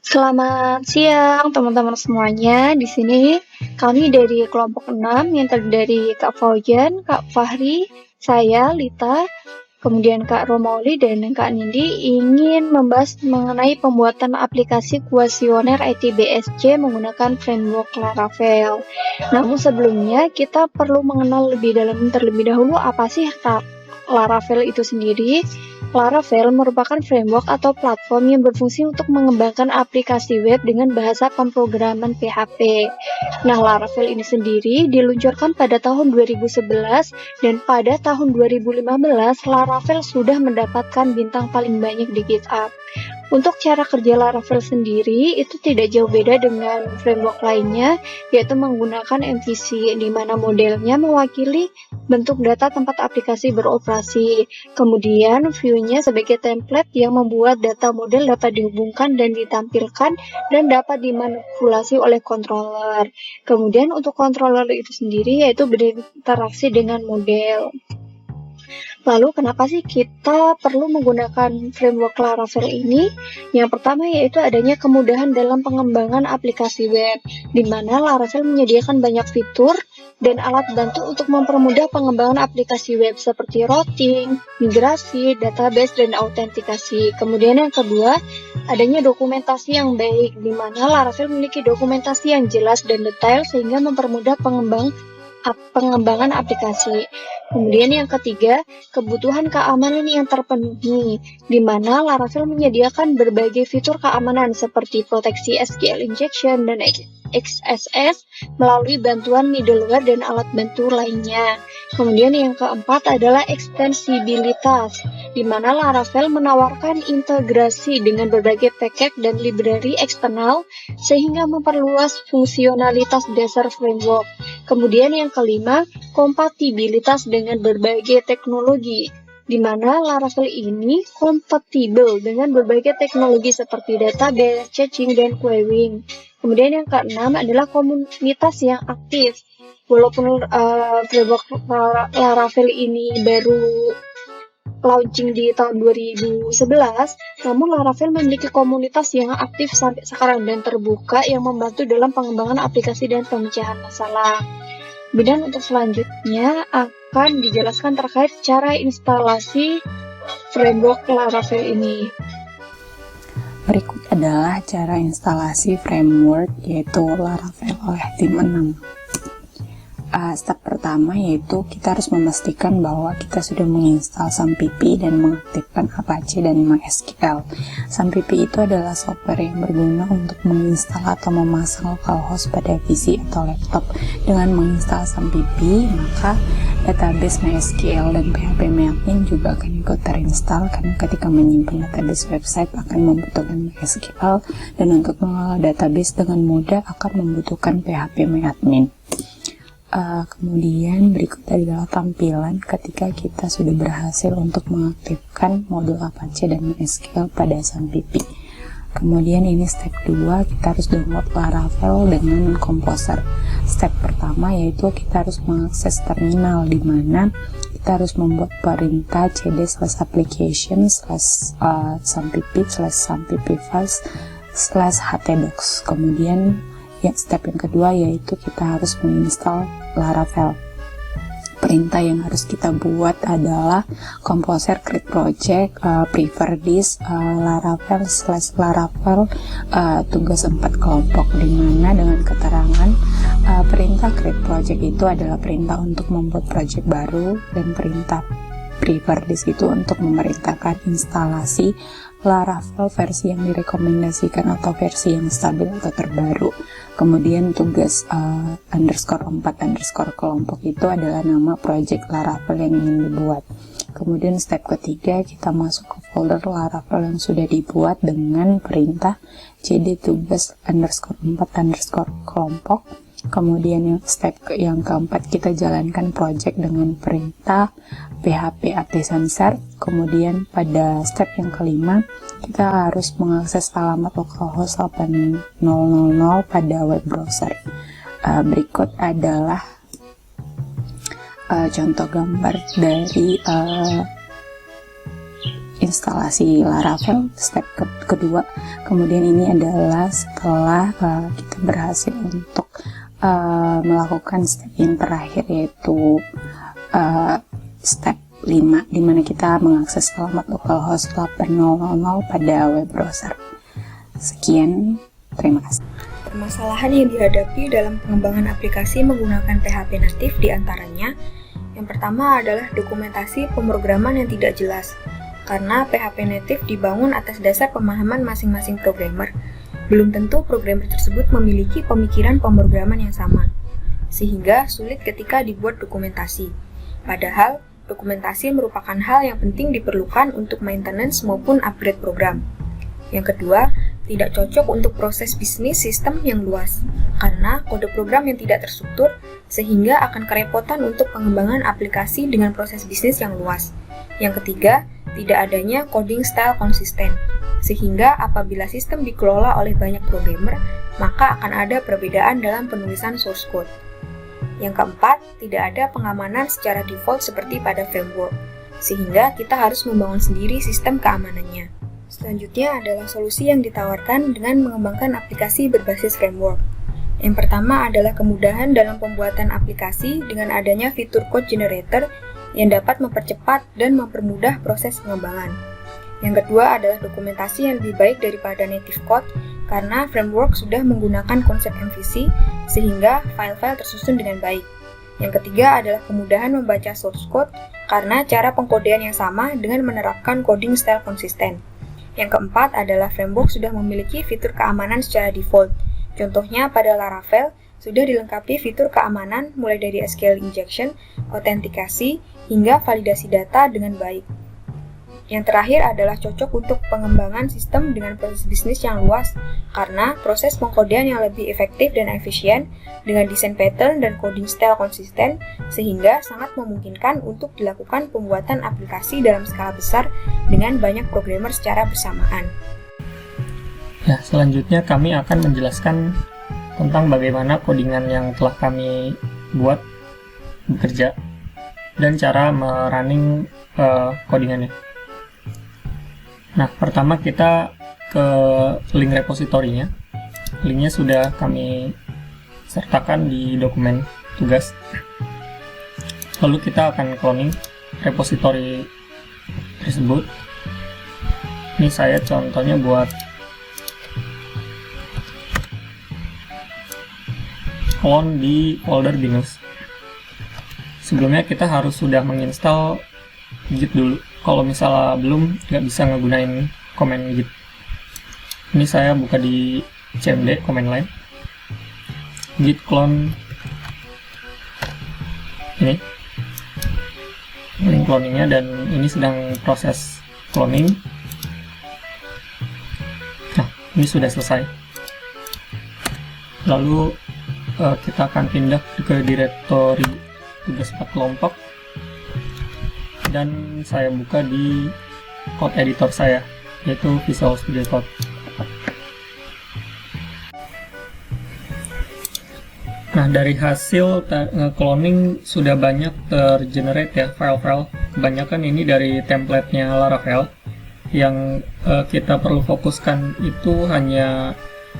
Selamat siang teman-teman semuanya. Di sini kami dari kelompok 6 yang terdiri dari Kak Faujan, Kak Fahri, saya Lita, kemudian Kak Romauli dan Kak Nindi ingin membahas mengenai pembuatan aplikasi kuesioner ITBSC menggunakan framework Laravel. Namun sebelumnya kita perlu mengenal terlebih dahulu apa sih Laravel itu sendiri. Laravel merupakan framework atau platform yang berfungsi untuk mengembangkan aplikasi web dengan bahasa pemrograman PHP. Nah, Laravel ini sendiri diluncurkan pada tahun 2011 dan pada tahun 2015 Laravel sudah mendapatkan bintang paling banyak di GitHub. Untuk cara kerja Laravel sendiri itu tidak jauh beda dengan framework lainnya, yaitu menggunakan MVC, di mana modelnya mewakili bentuk data tempat aplikasi beroperasi. Kemudian view-nya sebagai template yang membuat data model dapat dihubungkan dan ditampilkan dan dapat dimanipulasi oleh controller. Kemudian untuk controller itu sendiri yaitu berinteraksi dengan model. Lalu kenapa sih kita perlu menggunakan framework Laravel ini? Yang pertama yaitu adanya kemudahan dalam pengembangan aplikasi web, di mana Laravel menyediakan banyak fitur dan alat bantu untuk mempermudah pengembangan aplikasi web seperti routing, migrasi, database, dan autentikasi. Kemudian yang kedua, adanya dokumentasi yang baik, di mana Laravel memiliki dokumentasi yang jelas dan detail sehingga mempermudah pengembangan aplikasi. Kemudian yang ketiga, kebutuhan keamanan yang terpenuhi, di mana Laravel menyediakan berbagai fitur keamanan seperti proteksi SQL injection dan XSS melalui bantuan middleware dan alat bantu lainnya. Kemudian yang keempat adalah ekstensibilitas, di mana Laravel menawarkan integrasi dengan berbagai package dan library eksternal sehingga memperluas fungsionalitas dasar framework. Kemudian yang kelima, kompatibilitas dengan berbagai teknologi, di mana Laravel ini kompatibel dengan berbagai teknologi seperti database, caching, dan querying. Kemudian yang keenam adalah komunitas yang aktif. Walaupun framework Laravel ini baru launching di tahun 2011, namun Laravel memiliki komunitas yang aktif sampai sekarang dan terbuka yang membantu dalam pengembangan aplikasi dan pemecahan masalah. Kemudian untuk selanjutnya akan dijelaskan terkait cara instalasi framework Laravel ini. Berikut adalah cara instalasi framework yaitu Laravel oleh tim 6. Step pertama yaitu kita harus memastikan bahwa kita sudah menginstal SAMPP dan mengaktifkan Apache dan MySQL. SAMPP itu adalah software yang berguna untuk menginstal atau memasang localhost pada PC atau laptop. Dengan menginstal SAMPP, maka database MySQL dan PHP-admin juga akan ikut terinstall karena ketika menyimpan database website akan membutuhkan MySQL dan untuk mengelola database dengan mudah akan membutuhkan PHP-admin. Kemudian berikut adalah tampilan ketika kita sudah berhasil untuk mengaktifkan modul Apache dan MySQL pada SAMPP. Kemudian ini step 2, kita harus download Laravel dengan Composer. Step pertama yaitu kita harus mengakses terminal, di mana kita harus membuat perintah cd/application/sampp/sampp-files/htdocs. Kemudian step yang kedua yaitu kita harus menginstal Laravel. Perintah yang harus kita buat adalah composer create project prefer this Laravel tugas 4 kelompok, dimana dengan keterangan perintah create project itu adalah perintah untuk membuat project baru dan perintah prefer this itu untuk memerintahkan instalasi Laravel versi yang direkomendasikan atau versi yang stabil atau terbaru. Kemudian tugas _4_ kelompok itu adalah nama project Laravel yang ingin dibuat. Kemudian step ketiga, kita masuk ke folder Laravel yang sudah dibuat dengan perintah cd tugas _4_ kelompok. Kemudian step yang keempat, kita jalankan project dengan perintah php artisan serve. Kemudian pada step yang kelima, kita harus mengakses alamat localhost 8000 pada web browser. Berikut adalah contoh gambar dari instalasi Laravel step kedua. Kemudian ini adalah setelah kita berhasil untuk melakukan step yang terakhir, yaitu step 5, dimana kita mengakses alamat localhost 8000 pada web browser. Sekian, terima kasih. Permasalahan yang dihadapi dalam pengembangan aplikasi menggunakan PHP natif diantaranya, yang pertama adalah dokumentasi pemrograman yang tidak jelas, karena PHP natif dibangun atas dasar pemahaman masing-masing programmer. Belum tentu programmer tersebut memiliki pemikiran pemrograman yang sama, sehingga sulit ketika dibuat dokumentasi. Padahal, dokumentasi merupakan hal yang penting diperlukan untuk maintenance maupun upgrade program. Yang kedua, tidak cocok untuk proses bisnis sistem yang luas, karena kode program yang tidak terstruktur, sehingga akan kerepotan untuk pengembangan aplikasi dengan proses bisnis yang luas. Yang ketiga, tidak adanya coding style konsisten, sehingga apabila sistem dikelola oleh banyak programmer, maka akan ada perbedaan dalam penulisan source code. Yang keempat, tidak ada pengamanan secara default seperti pada framework, sehingga kita harus membangun sendiri sistem keamanannya. Selanjutnya adalah solusi yang ditawarkan dengan mengembangkan aplikasi berbasis framework. Yang pertama adalah kemudahan dalam pembuatan aplikasi dengan adanya fitur code generator yang dapat mempercepat dan mempermudah proses pengembangan. Yang kedua adalah dokumentasi yang lebih baik daripada native code, karena framework sudah menggunakan konsep MVC sehingga file-file tersusun dengan baik. Yang ketiga adalah kemudahan membaca source code karena cara pengkodean yang sama dengan menerapkan coding style konsisten. Yang keempat adalah framework sudah memiliki fitur keamanan secara default. Contohnya pada Laravel sudah dilengkapi fitur keamanan mulai dari SQL injection, autentikasi, hingga validasi data dengan baik. Yang terakhir adalah cocok untuk pengembangan sistem dengan proses bisnis yang luas, karena proses pengkodean yang lebih efektif dan efisien dengan desain pattern dan coding style konsisten, sehingga sangat memungkinkan untuk dilakukan pembuatan aplikasi dalam skala besar dengan banyak programmer secara bersamaan. Nah, selanjutnya kami akan menjelaskan tentang bagaimana codingan yang telah kami buat bekerja dan cara merunning codingannya. Nah, pertama kita ke link repositorinya. Linknya sudah kami sertakan di dokumen tugas. Lalu kita akan cloning repositori tersebut. Ini saya contohnya buat clone di folder binus. Sebelumnya kita harus sudah menginstal Git dulu. Kalau misalnya belum, nggak bisa ngegunain command Git. Ini saya buka di cmd command line, git clone ini link cloningnya, dan ini sedang proses cloning. Nah, ini sudah selesai. Lalu kita akan pindah ke direktori tugas 4 kelompok, dan saya buka di code editor saya, yaitu Visual Studio Code. Nah, dari hasil cloning sudah banyak tergenerate ya file-file. Kebanyakan ini dari template-nya Laravel. Yang kita perlu fokuskan itu hanya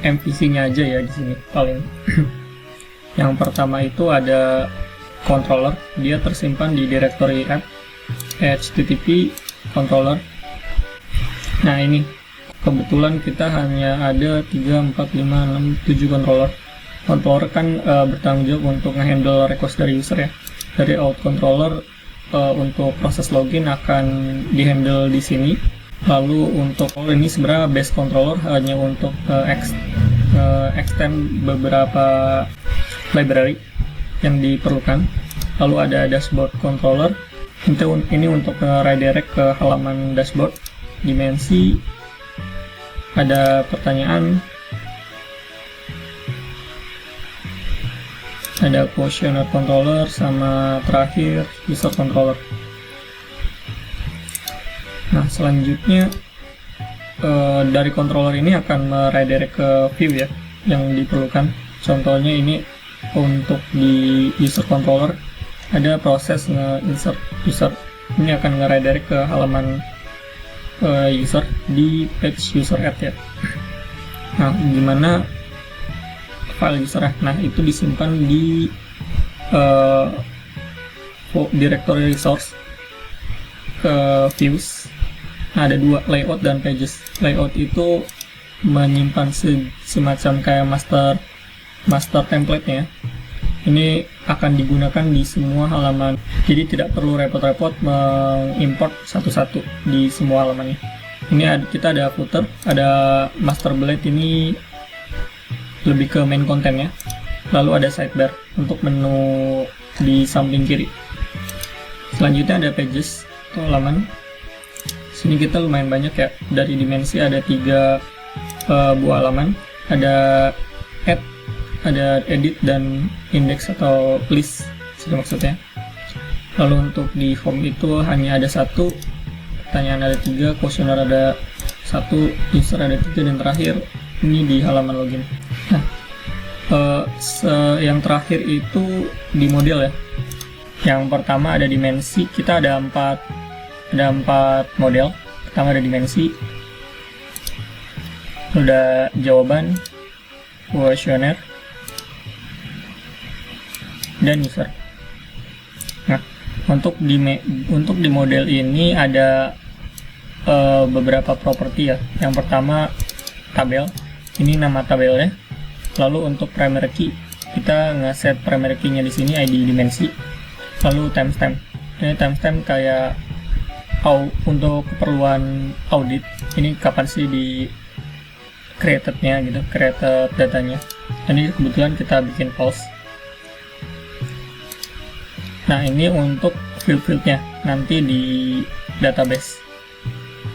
MVC-nya aja ya di sini paling. Yang pertama itu ada controller, dia tersimpan di directory app http controller. Nah, ini kebetulan kita hanya ada 3, 4, 5, 6, 7 controller. Controller kan bertanggung jawab untuk nge-handle request dari user ya. Dari out controller untuk proses login akan di-handle di sini. Lalu untuk ini sebenarnya base controller hanya untuk extend beberapa library yang diperlukan. Lalu ada dashboard controller. Ini untuk redirect ke halaman dashboard. Dimensi, ada pertanyaan, ada questionnaire controller, sama terakhir user controller. Nah, selanjutnya dari controller ini akan redirect ke view ya yang diperlukan. Contohnya ini untuk di user controller ada proses nge-insert user. Ini akan nge-redirect ke halaman user di page user add ya. Nah, gimana file user? Nah, itu disimpan di directory resource views. Nah, ada dua, layout dan pages. Layout itu menyimpan semacam kayak master template-nya. Ini akan digunakan di semua halaman, jadi tidak perlu repot-repot mengimport satu-satu di semua halamannya. Ini kita ada footer, ada master bullet, ini lebih ke main kontennya. Lalu ada sidebar untuk menu di samping kiri. Selanjutnya ada pages atau halaman. Sini kita lumayan banyak ya, dari dimensi ada 3 buah halaman, ada add, ada edit, dan index atau list sih maksudnya. Lalu untuk di home itu hanya ada 1, pertanyaan ada 3, questionnaire ada 1, user ada 3, dan terakhir ini di halaman login. Nah, yang terakhir itu di model ya. Yang pertama ada dimensi, kita ada 4 model. Pertama ada dimensi, udah jawaban, questionnaire, dan user. Nah, untuk di model ini ada beberapa properti ya. Yang pertama tabel, ini nama tabelnya. Lalu untuk primary key, kita nge-set primary key-nya di sini ID dimensi. Lalu timestamp. Ini timestamp kayak untuk keperluan audit. Ini kapan sih di created-nya gitu, created datanya. Ini kebetulan kita bikin false. Nah, ini untuk field-fieldnya nanti di database.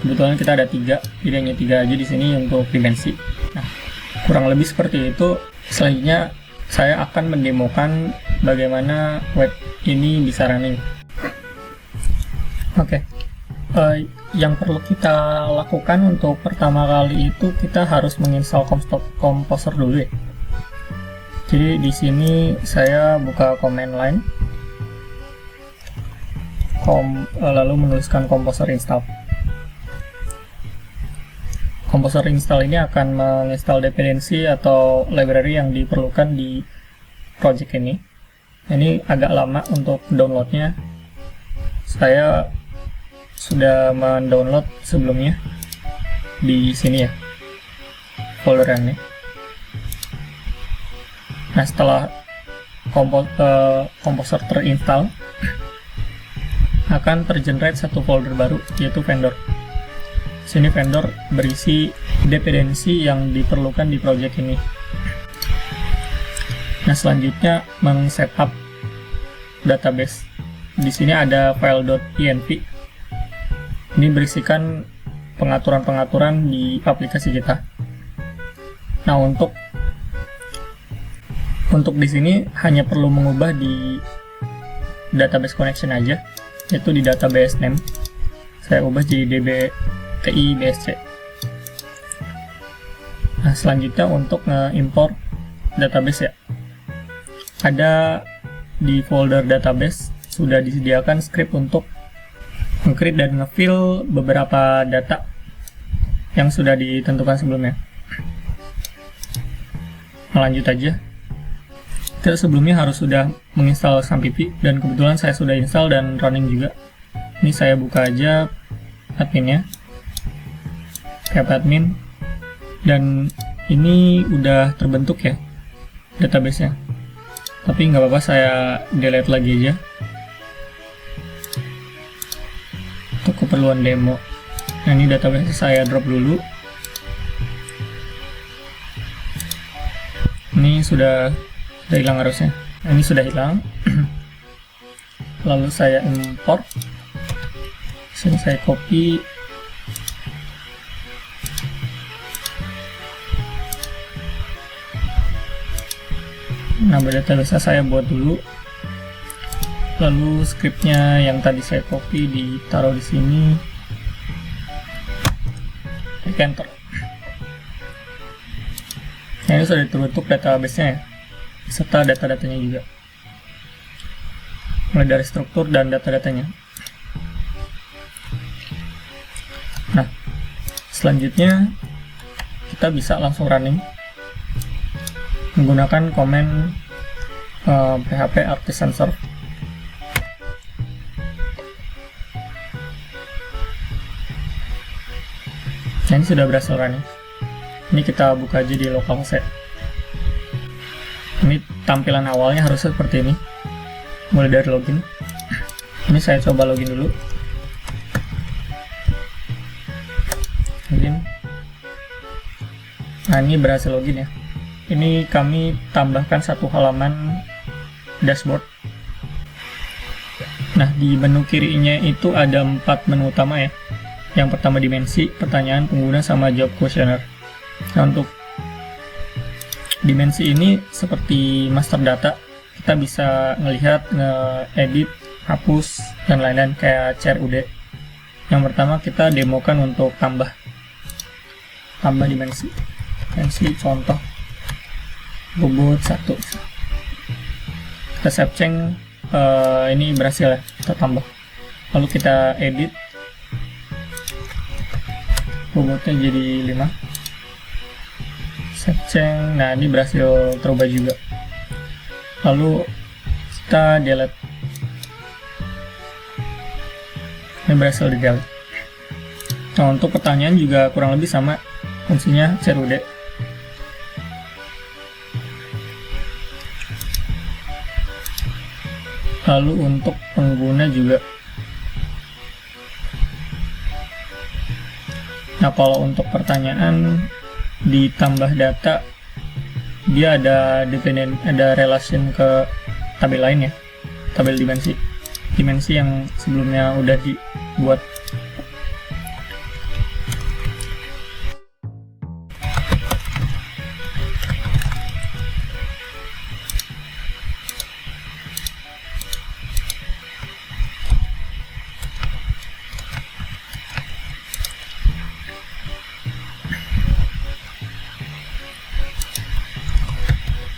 Kebetulan kita ada 3, jadi hanya 3 aja di sini untuk dimensi. Nah, kurang lebih seperti itu. Selanjutnya saya akan mendemokan bagaimana web ini bisa running. Oke. Yang perlu kita lakukan untuk pertama kali itu kita harus menginstal Composer dulu ya. Jadi di sini saya buka command line, lalu menuliskan Composer install. Composer install ini akan menginstal dependensi atau library yang diperlukan di project ini. Ini agak lama untuk downloadnya. Saya sudah mendownload sebelumnya di sini ya, folderannya. Nah, setelah Composer terinstall, akan tergenerate satu folder baru, yaitu vendor. Sini vendor berisi dependensi yang diperlukan di project ini. Nah, selanjutnya meng-setup database. Di sini ada file.env. Ini berisikan pengaturan-pengaturan di aplikasi kita. Nah, untuk di sini hanya perlu mengubah di database connection aja, yaitu di database name. Saya ubah jadi dbti_bsc. Nah, selanjutnya untuk nge-import database ya. Ada di folder database sudah disediakan script untuk nge-create dan nge-fill beberapa data yang sudah ditentukan sebelumnya. Lanjut aja. Kita sebelumnya harus sudah menginstal SAMPP, dan kebetulan saya sudah install dan running juga. Ini saya buka aja adminnya, tab admin, dan ini udah terbentuk ya database-nya. Tapi nggak apa-apa, saya delete lagi aja untuk keperluan demo. Nah, ini database saya drop dulu. Ini sudah hilang harusnya. Nah, ini sudah hilang. Lalu saya import. Sini saya copy. Nah, database saya buat dulu. Lalu scriptnya yang tadi saya copy ditaruh di sini, klik enter. Nah, ini sudah terbentuk database-nya ya, serta data-datanya juga, mulai dari struktur dan data-datanya. Nah, selanjutnya kita bisa langsung running menggunakan komen php artisan serve. Nah, ini sudah berhasil running. Ini kita buka aja di localhost. Ini tampilan awalnya harusnya seperti ini, mulai dari login. Ini saya coba login dulu. Login. Nah, ini berhasil login ya. Ini kami tambahkan satu halaman dashboard. Nah, di menu kirinya itu ada 4 menu utama ya. Yang pertama dimensi, pertanyaan pengguna, sama jawab kuesioner. Nah, untuk dimensi ini seperti master data, kita bisa ngelihat, nge-edit, hapus, dan lain-lain kayak CRUD. Yang pertama kita demokan untuk tambah dimensi contoh bobot 1. Kita save change, ini berhasil ya, kita tambah. Lalu kita edit, bobotnya jadi 5. Save change, nah ini berhasil terubah juga. Lalu kita delete, ini berhasil di delete. Nah, untuk pertanyaan juga kurang lebih sama fungsinya CRUD. Lalu untuk pengguna juga. Nah, kalau untuk pertanyaan ditambah data, dia ada relation ke tabel lain ya, tabel dimensi yang sebelumnya udah dibuat.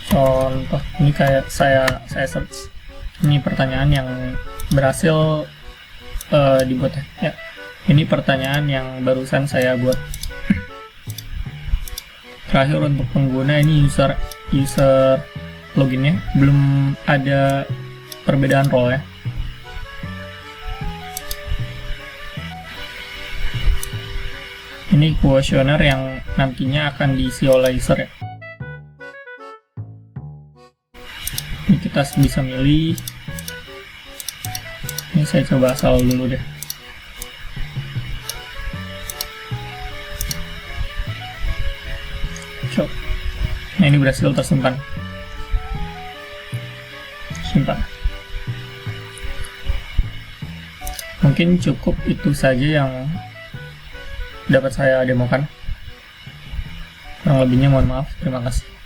Contoh ini kayak saya search, ini pertanyaan yang berhasil dibuat ya. Ini pertanyaan yang barusan saya buat. Terakhir untuk pengguna, ini user loginnya belum ada perbedaan role ya. Ini kuesioner yang nantinya akan diisi oleh user ya. Ini kita bisa milih. Ini saya coba asal dulu deh. Nah, ini berhasil tersimpan. Simpan. Mungkin cukup itu saja yang dapat saya demokan. Kurang lebihnya mohon maaf. Terima kasih.